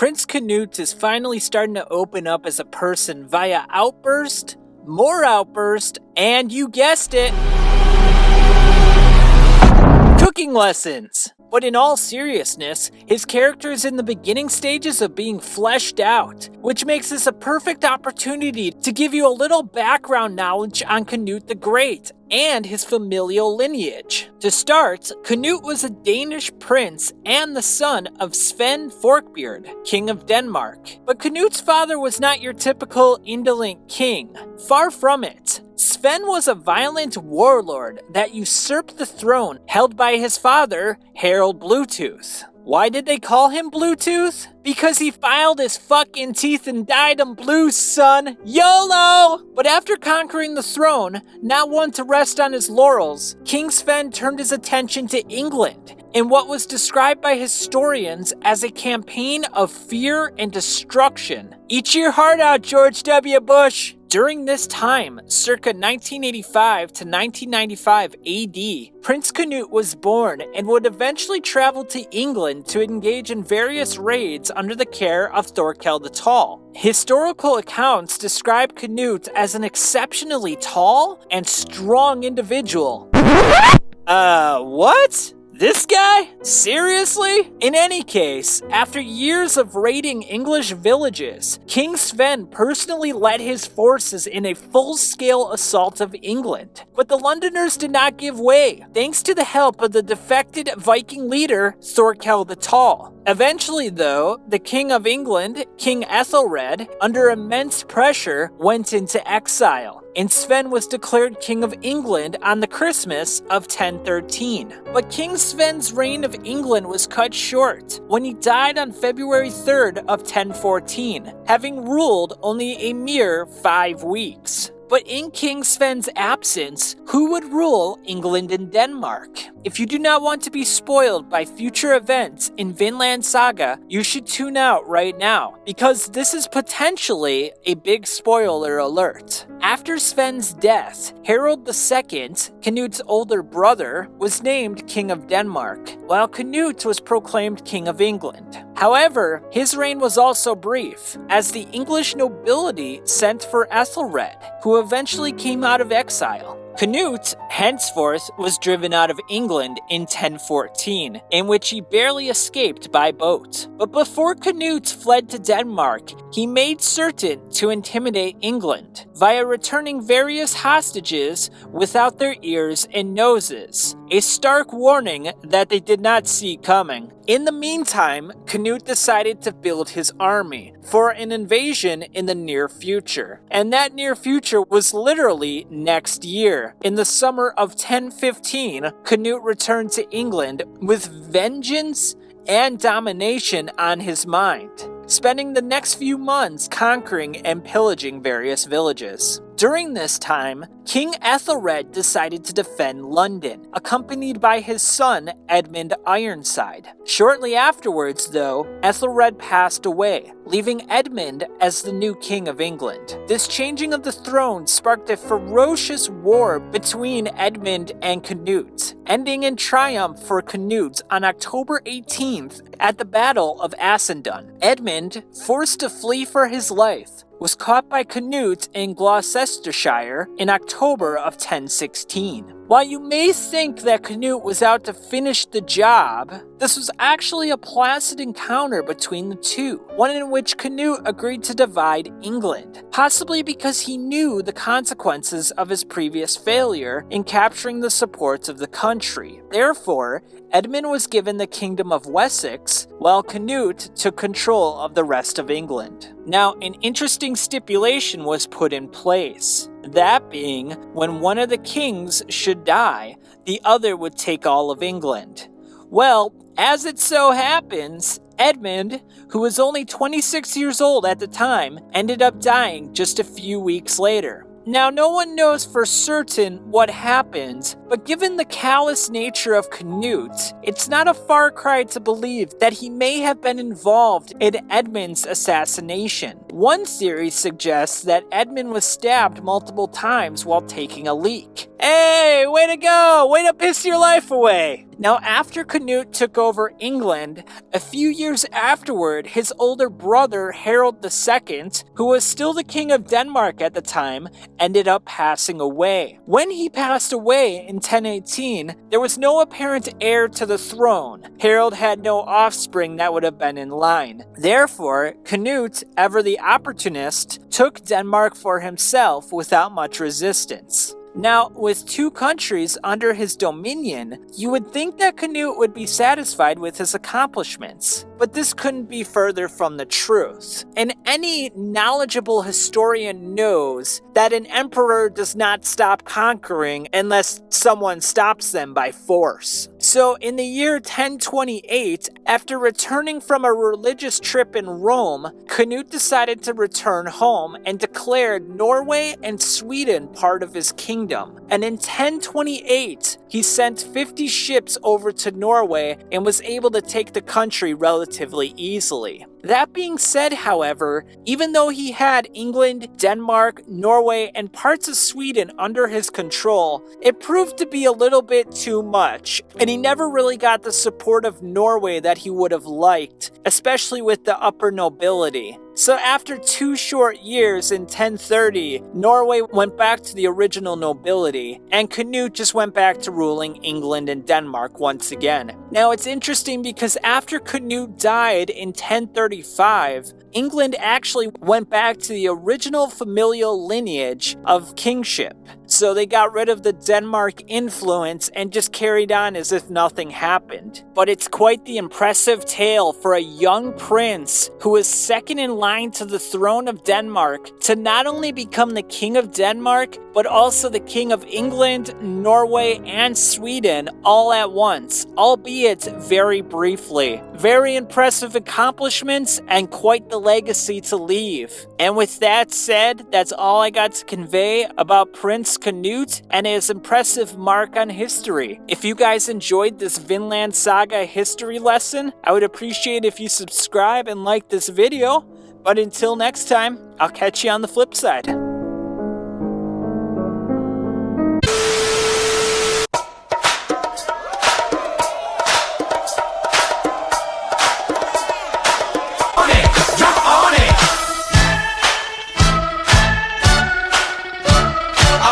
Prince Canute is finally starting to open up as a person via outburst, more outburst, and you guessed it, cooking lessons. But in all seriousness, his character is in the beginning stages of being fleshed out, which makes this a perfect opportunity to give you a little background knowledge on Cnut the Great and his familial lineage. To start, Canute was a Danish prince and the son of Sven Forkbeard, king of Denmark. But Canute's father was not your typical indolent king. Far from it. Sven was a violent warlord that usurped the throne held by his father, Harald Bluetooth. Why did they call him Bluetooth? Because he filed his fucking teeth and dyed them blue, son. YOLO! But after conquering the throne, not one to rest on his laurels, King Sven turned his attention to England in what was described by historians as a campaign of fear and destruction. Eat your heart out, George W. Bush! During this time, circa 1985 to 1995 AD, Prince Canute was born and would eventually travel to England to engage in various raids under the care of Thorkel the Tall. Historical accounts describe Canute as an exceptionally tall and strong individual. What? This guy? Seriously? In any case, after years of raiding English villages, King Sven personally led his forces in a full-scale assault of England. But the Londoners did not give way, thanks to the help of the defected Viking leader Thorkel the Tall. Eventually, though, the King of England, King Ethelred, under immense pressure, went into exile, and Sven was declared King of England on the Christmas of 1013. But King Sven's reign of England was cut short when he died on February 3rd of 1014, having ruled only a mere 5 weeks. But in King Sven's absence, who would rule England and Denmark? If you do not want to be spoiled by future events in Vinland Saga, you should tune out right now, because this is potentially a big spoiler alert. After Sven's death, Harald II, Canute's older brother, was named King of Denmark, while Canute was proclaimed King of England. However, his reign was also brief, as the English nobility sent for Ethelred, who eventually came out of exile. Canute, henceforth, was driven out of England in 1014, in which he barely escaped by boat. But before Canute fled to Denmark, he made certain to intimidate England via returning various hostages without their ears and noses, a stark warning that they did not see coming. In the meantime, Canute decided to build his army for an invasion in the near future. And that near future was literally next year. In the summer of 1015, Canute returned to England with vengeance and domination on his mind, spending the next few months conquering and pillaging various villages. During this time, King Ethelred decided to defend London, accompanied by his son Edmund Ironside. Shortly afterwards, though, Ethelred passed away, leaving Edmund as the new king of England. This changing of the throne sparked a ferocious war between Edmund and Canute, ending in triumph for Canute on October 18th at the Battle of Assendon. Edmund, forced to flee for his life, was caught by Canute in Gloucestershire in October of 1016. While you may think that Canute was out to finish the job, this was actually a placid encounter between the two, one in which Canute agreed to divide England, possibly because he knew the consequences of his previous failure in capturing the supports of the country. Therefore, Edmund was given the kingdom of Wessex, while Canute took control of the rest of England. Now, an interesting stipulation was put in place. That being, when one of the kings should die, the other would take all of England. Well, as it so happens, Edmund, who was only 26 years old at the time, ended up dying just a few weeks later. Now, no one knows for certain what happened, but given the callous nature of Canute, it's not a far cry to believe that he may have been involved in Edmund's assassination. One theory suggests that Edmund was stabbed multiple times while taking a leak. Hey, way to go! Way to piss your life away! Now, after Canute took over England, a few years afterward, his older brother, Harold II, who was still the king of Denmark at the time, ended up passing away. When he passed away in 1018, there was no apparent heir to the throne. Harold had no offspring that would have been in line. Therefore, Canute, ever the opportunist, took Denmark for himself without much resistance. Now, with two countries under his dominion, you would think that Canute would be satisfied with his accomplishments, but this couldn't be further from the truth. And any knowledgeable historian knows that an emperor does not stop conquering unless someone stops them by force. So in the year 1028, after returning from a religious trip in Rome, Canute decided to return home and declared Norway and Sweden part of his kingdom. And in 1028, he sent 50 ships over to Norway and was able to take the country relatively easily. That being said, however, even though he had England, Denmark, Norway, and parts of Sweden under his control, it proved to be a little bit too much, and he never really got the support of Norway that he would have liked, especially with the upper nobility. So after 2 short years in 1030, Norway went back to the original nobility, and Canute just went back to ruling England and Denmark once again. Now it's interesting because after Canute died in 1035, England actually went back to the original familial lineage of kingship. So they got rid of the Denmark influence and just carried on as if nothing happened. But it's quite the impressive tale for a young prince who was second in line to the throne of Denmark to not only become the king of Denmark, but also the king of England, Norway, and Sweden all at once, albeit very briefly. Very impressive accomplishments and quite the legacy to leave. And with that said, that's all I got to convey about Prince Canute and his impressive mark on history. If you guys enjoyed this Vinland Saga history lesson, I would appreciate if you subscribe and like this video. But until next time, I'll catch you on the flip side.